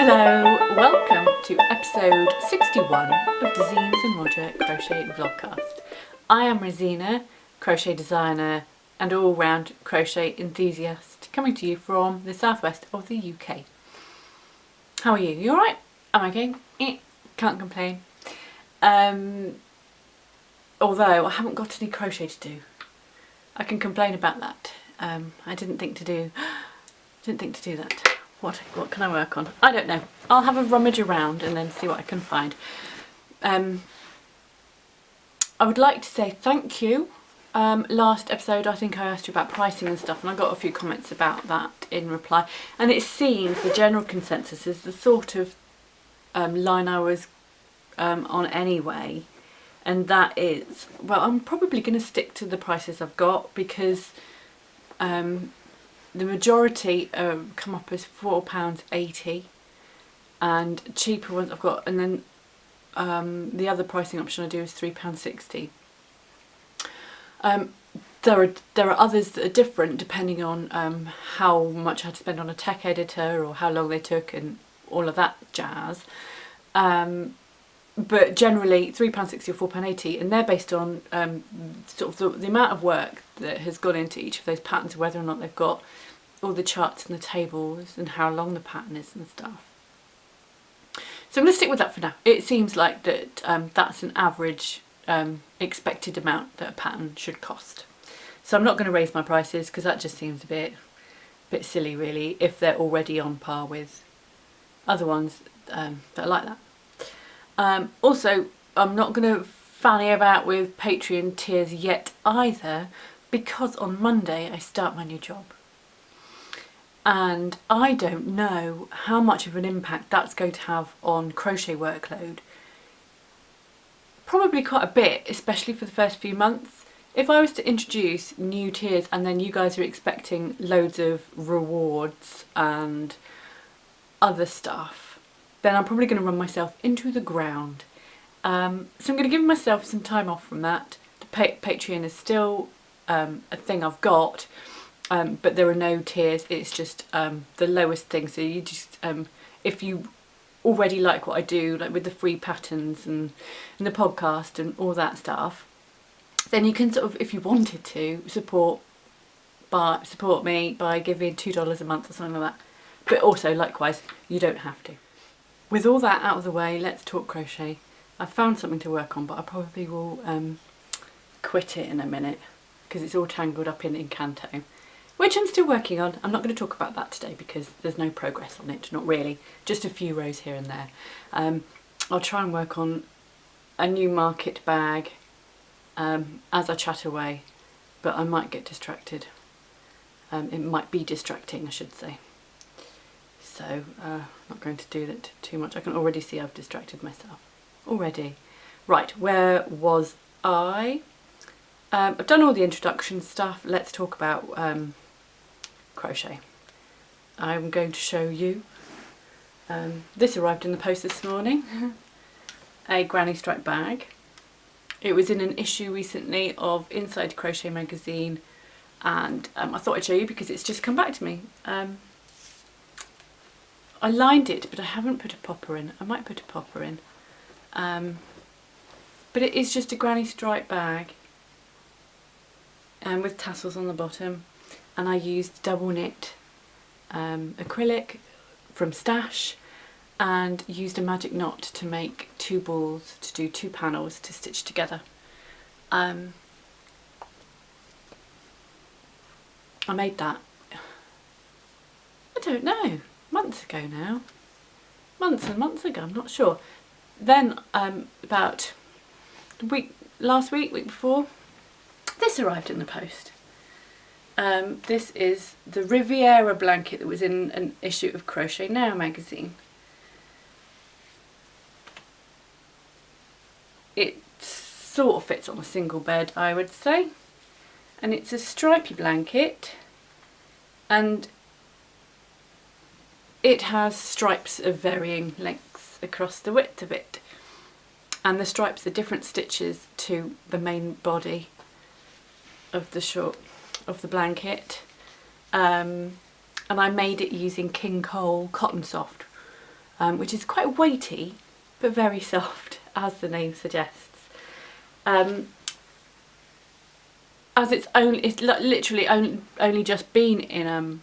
Hello, welcome to episode 61 of Dezines and Roger Crochet Vlogcast. I am Rosina, crochet designer and all-round crochet enthusiast, coming to you from the southwest of the UK. How are you? You alright? I'm okay. Can't complain. Although I haven't got any crochet to do. I can complain about that. I didn't think to do that. What can I work on? I don't know. I'll have a rummage around and then see what I can find. I would like to say thank you. Last episode I think I asked you about pricing and stuff, and I got a few comments about that in reply, and it seems the general consensus is the sort of line I was on anyway, and that is, well, I'm probably going to stick to the prices I've got because the majority come up as £4.80, and cheaper ones I've got, and then the other pricing option I do is £3.60. There are others that are different depending on how much I had to spend on a tech editor or how long they took and all of that jazz. But generally £3.60 or £4.80, and they're based on sort of the amount of work that has gone into each of those patterns, whether or not they've got all the charts and the tables and how long the pattern is and stuff. So I'm going to stick with that for now. It seems like that that's an average expected amount that a pattern should cost. So I'm not going to raise my prices because that just seems a bit silly really if they're already on par with other ones that are like that. Also, I'm not going to fanny about with Patreon tiers yet either, because on Monday I start my new job. And I don't know how much of an impact that's going to have on crochet workload. Probably quite a bit, especially for the first few months. If I was to introduce new tiers and then you guys are expecting loads of rewards and other stuff, then I'm probably going to run myself into the ground. So I'm going to give myself some time off from that. The Patreon is still a thing I've got. But there are no tiers, it's just the lowest thing. So you just, if you already like what I do, like with the free patterns and the podcast and all that stuff, then you can sort of, if you wanted to, support me by giving $2 a month or something like that. But also, likewise, you don't have to. With all that out of the way, let's talk crochet. I've found something to work on, but I probably will quit it in a minute because it's all tangled up in Incanto, which I'm still working on. I'm not going to talk about that today because there's no progress on it, not really, just a few rows here and there. I'll try and work on a new market bag as I chat away, but I might get distracted. It might be distracting, I should say. So not going to do that too much. I can already see I've distracted myself already. Right, where was I? I've done all the introduction stuff. Let's talk about crochet. I'm going to show you, this arrived in the post this morning, a granny stripe bag. It was in an issue recently of Inside Crochet magazine, and I thought I'd show you because it's just come back to me. I lined it, but I haven't put a popper in. I might put a popper in. But it is just a granny stripe bag with tassels on the bottom, and I used double knit acrylic from Stash and used a magic knot to make 2 balls to do 2 panels to stitch together. I made that, I don't know, months ago now. Months and months ago, I'm not sure. Then about last week before, this arrived in the post. This is the Riviera blanket that was in an issue of Crochet Now magazine. It sort of fits on a single bed, I would say, and it's a stripy blanket, and it has stripes of varying lengths across the width of it, and the stripes are different stitches to the main body of the blanket, and I made it using King Cole Cotton Soft, which is quite weighty but very soft, as the name suggests. As it's literally only just been in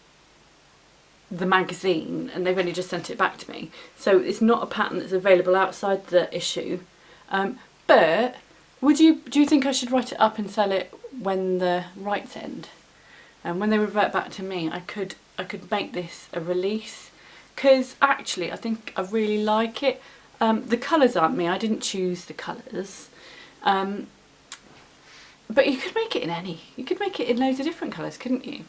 the magazine, and they've only just sent it back to me, so it's not a pattern that's available outside the issue. But do you think I should write it up and sell it when the rights end? And when they revert back to me, I could make this a release, because actually I think I really like it. The colours aren't me, I didn't choose the colours. But you could make it in any. You could make it in loads of different colours, couldn't you?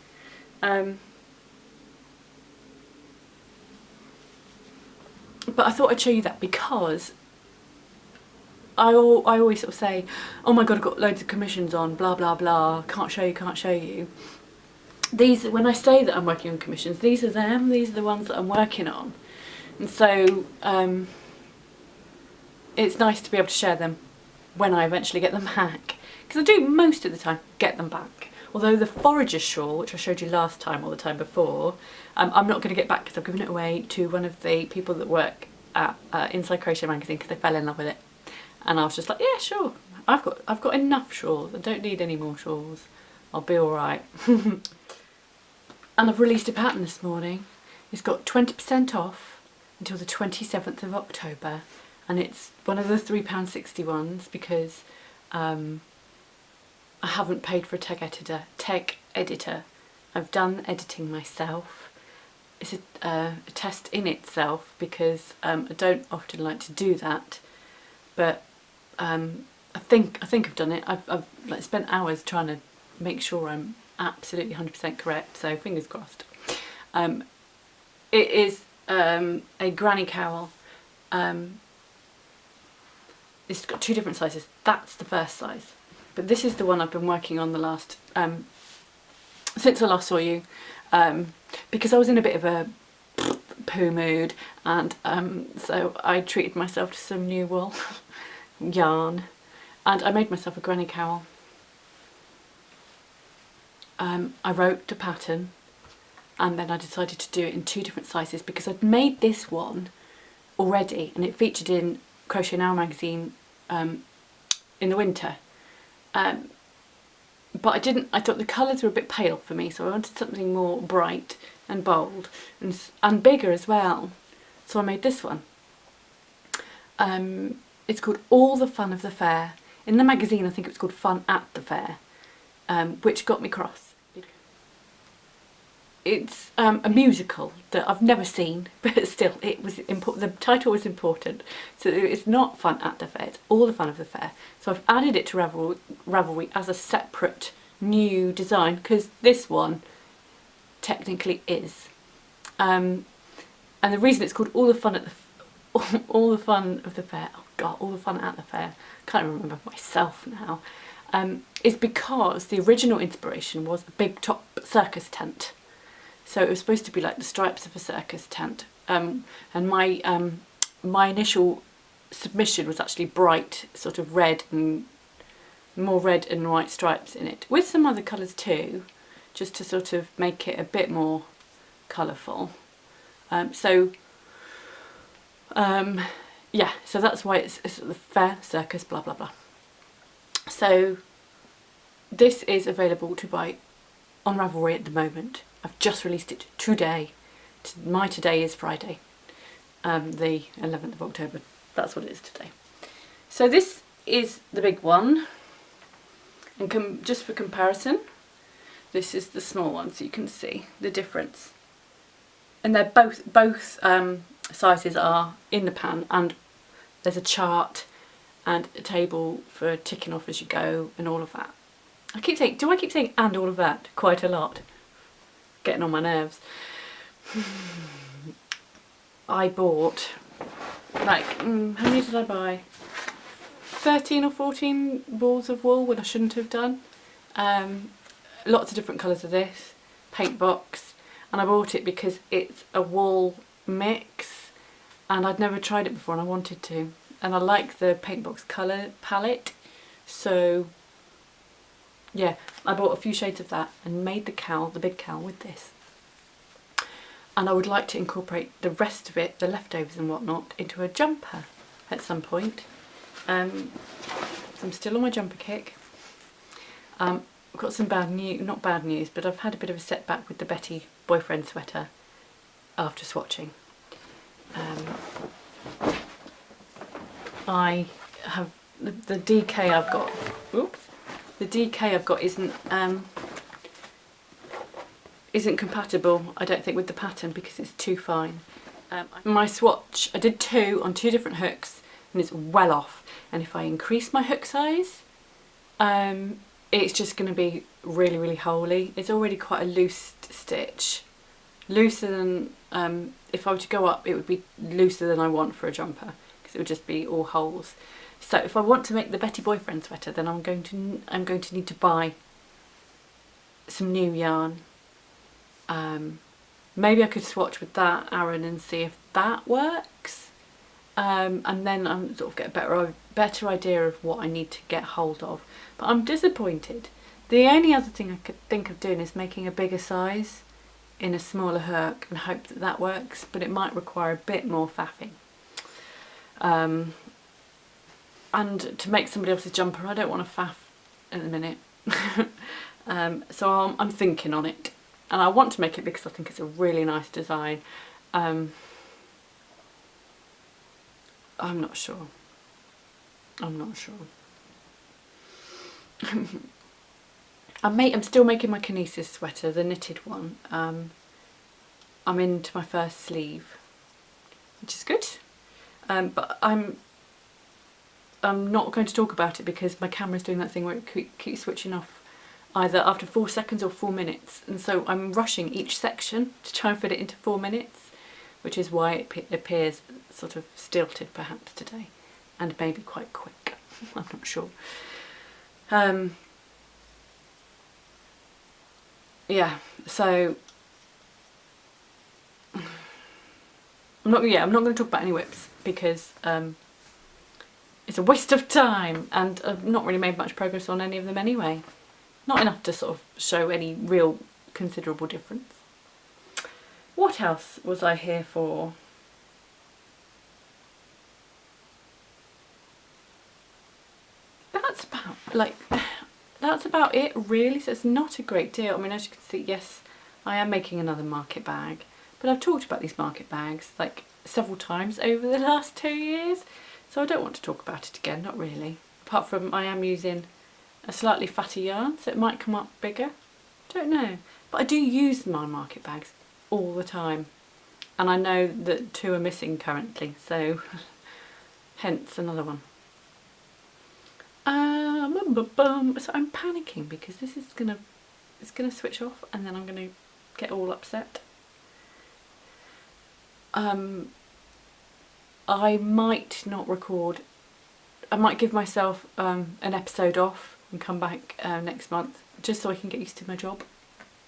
But I thought I'd show you that because I always sort of say, oh my god, I've got loads of commissions on, blah blah blah, can't show you. These, when I say that I'm working on commissions, these are them, these are the ones that I'm working on. And so it's nice to be able to share them when I eventually get them back. Because I do most of the time get them back. Although the forager shawl, which I showed you last time or the time before, I'm not going to get back because I've given it away to one of the people that work at Inside Crochet magazine because they fell in love with it. And I was just like, yeah, sure, I've got enough shawls, I don't need any more shawls, I'll be alright. And I've released a pattern this morning. It's got 20% off until the 27th of October, and it's one of the £3.60 ones because I haven't paid for a tech editor. I've done editing myself. It's a test in itself because I don't often like to do that, but I think I've done it. I've like spent hours trying to make sure I'm absolutely 100% correct, so fingers crossed. It is a granny cowl. It's got two different sizes. That's the first size, but this is the one I've been working on the last since I last saw you, because I was in a bit of a poo mood, and so I treated myself to some new wool yarn, and I made myself a granny cowl. I wrote a pattern and then I decided to do it in two different sizes because I'd made this one already and it featured in Crochet Now magazine in the winter, but I thought the colours were a bit pale for me, so I wanted something more bright and bold and bigger as well, so I made this one. It's called All the Fun of the Fair. In the magazine I think it was called Fun at the Fair, which got me cross. It's a musical that I've never seen, but still it was important. The title was important, so it's not Fun at the Fair, it's All the Fun of the Fair. So I've added it to Ravelry as a separate new design because this one technically is. And the reason it's called All the Fun at the All the Fun of the Fair, oh god, All the Fun at the Fair, I can't remember myself now, is because the original inspiration was a big top circus tent. So it was supposed to be like the stripes of a circus tent, and my initial submission was actually bright, sort of red and more red and white stripes in it, with some other colours too, just to sort of make it a bit more colourful. Yeah, so that's why it's the fair, circus, blah blah blah. So this is available to buy on Ravelry at the moment. I've just released it today. My today is Friday, the 11th of October. That's what it is today. So this is the big one, and just for comparison, this is the small one, so you can see the difference. And they're both sizes are in the pan, and there's a chart and a table for ticking off as you go and all of that. I keep saying and all of that quite a lot? Getting on my nerves. I bought like, how many did I buy? 13 or 14 balls of wool when I shouldn't have done. Lots of different colours of this, paint box, and I bought it because it's a wool mix and I'd never tried it before and I wanted to, and I like the paint box colour palette, so yeah, I bought a few shades of that and made the cowl, the big cowl, with this. and I would like to incorporate the rest of it, the leftovers and whatnot, into a jumper at some point. So I'm still on my jumper kick. I've got some bad news, not bad news, but I've had a bit of a setback with the Betty boyfriend sweater after swatching. I have the DK I've got. Oops, the DK I've got isn't compatible, I don't think, with the pattern because it's too fine. My swatch, I did 2 on 2 different hooks and it's well off. And if I increase my hook size, it's just going to be really, really holy. It's already quite a loose stitch. Looser than, if I were to go up, it would be looser than I want for a jumper because it would just be all holes. So if I want to make the Betty boyfriend sweater, then I'm going to need to buy some new yarn. Maybe I could swatch with that, Aaron, and see if that works. And then I'm sort of get a better idea of what I need to get hold of. But I'm disappointed. The only other thing I could think of doing is making a bigger size in a smaller hook and hope that that works, but it might require a bit more faffing. And to make somebody else's jumper, I don't want to faff at the minute. So I'm thinking on it. And I want to make it because I think it's a really nice design. I'm not sure. I'm not sure. I'm still making my Kinesis sweater, the knitted one. I'm into my first sleeve, which is good. But I'm not going to talk about it because my camera's doing that thing where it keeps switching off either after 4 seconds or 4 minutes, and so I'm rushing each section to try and fit it into 4 minutes, which is why it appears sort of stilted perhaps today, and maybe quite quick. I'm not sure. Yeah, so I'm not going to talk about any whips because it's a waste of time, and I've not really made much progress on any of them anyway. Not enough to sort of show any real considerable difference. What else was I here for? That's about it really, so it's not a great deal. I mean, as you can see, yes, I am making another market bag, but I've talked about these market bags like several times over the last 2 years, so I don't want to talk about it again, not really. Apart from I am using a slightly fatter yarn, so it might come up bigger. Don't know. But I do use my market bags all the time. And I know that 2 are missing currently, so hence another one. So I'm panicking because this is it's gonna switch off and then I'm gonna get all upset. I might not record. I might give myself an episode off and come back next month just so I can get used to my job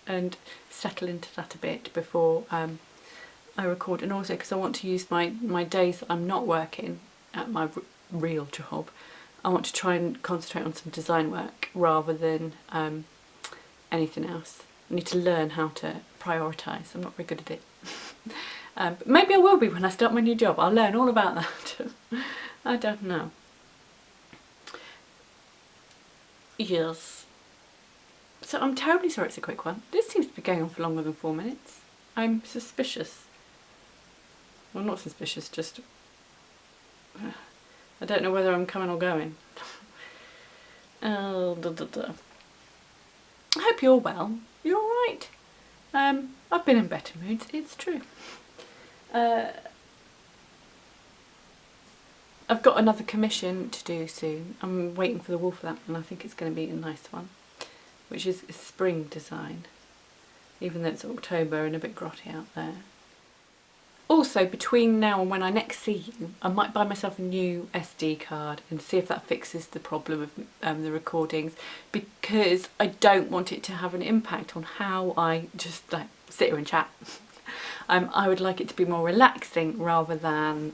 and settle into that a bit before I record, and also because I want to use my days that I'm not working at my real job. I want to try and concentrate on some design work rather than anything else. I need to learn how to prioritise. I'm not very good at it. But maybe I will be when I start my new job. I'll learn all about that. I don't know. Yes. So I'm terribly sorry it's a quick one. This seems to be going on for longer than 4 minutes. I'm suspicious. Well, not suspicious, just I don't know whether I'm coming or going. I hope you're well. You're alright. I've been in better moods, it's true. I've got another commission to do soon. I'm waiting for the wool for that, and I think it's going to be a nice one, which is a spring design, even though it's October and a bit grotty out there. Also, between now and when I next see you, I might buy myself a new SD card and see if that fixes the problem of the recordings, because I don't want it to have an impact on how I just like sit here and chat. I would like it to be more relaxing rather than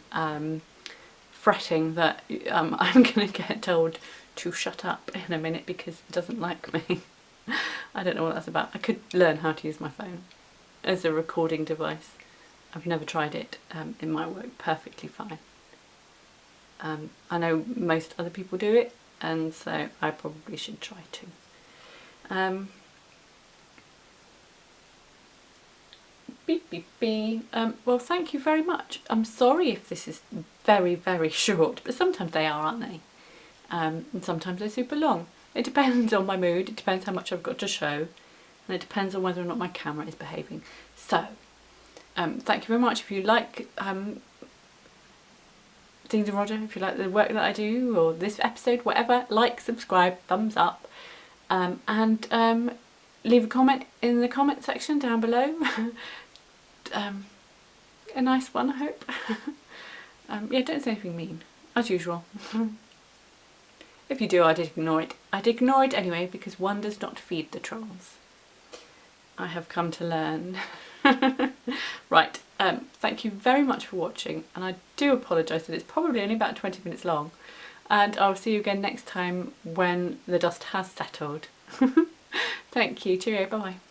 fretting that I'm going to get told to shut up in a minute because it doesn't like me. I don't know what that's about. I could learn how to use my phone as a recording device. I've never tried it. It might work perfectly fine. I know most other people do it, and so I probably should try to. Beep, beep, beep. Well, thank you very much. I'm sorry if this is very, very short, but sometimes they are, aren't they? And sometimes they're super long. It depends on my mood, it depends how much I've got to show, and it depends on whether or not my camera is behaving. So, thank you very much. If you like Things in Roger, if you like the work that I do, or this episode, whatever, like, subscribe, thumbs up, and leave a comment in the comment section down below. A nice one, I hope. Yeah, don't say anything mean, as usual. If you do, I'd ignore it. I'd ignore it anyway, because one does not feed the trolls. I have come to learn. Right, thank you very much for watching, and I do apologise that it's probably only about 20 minutes long, and I'll see you again next time when the dust has settled. Thank you, cheerio, bye bye.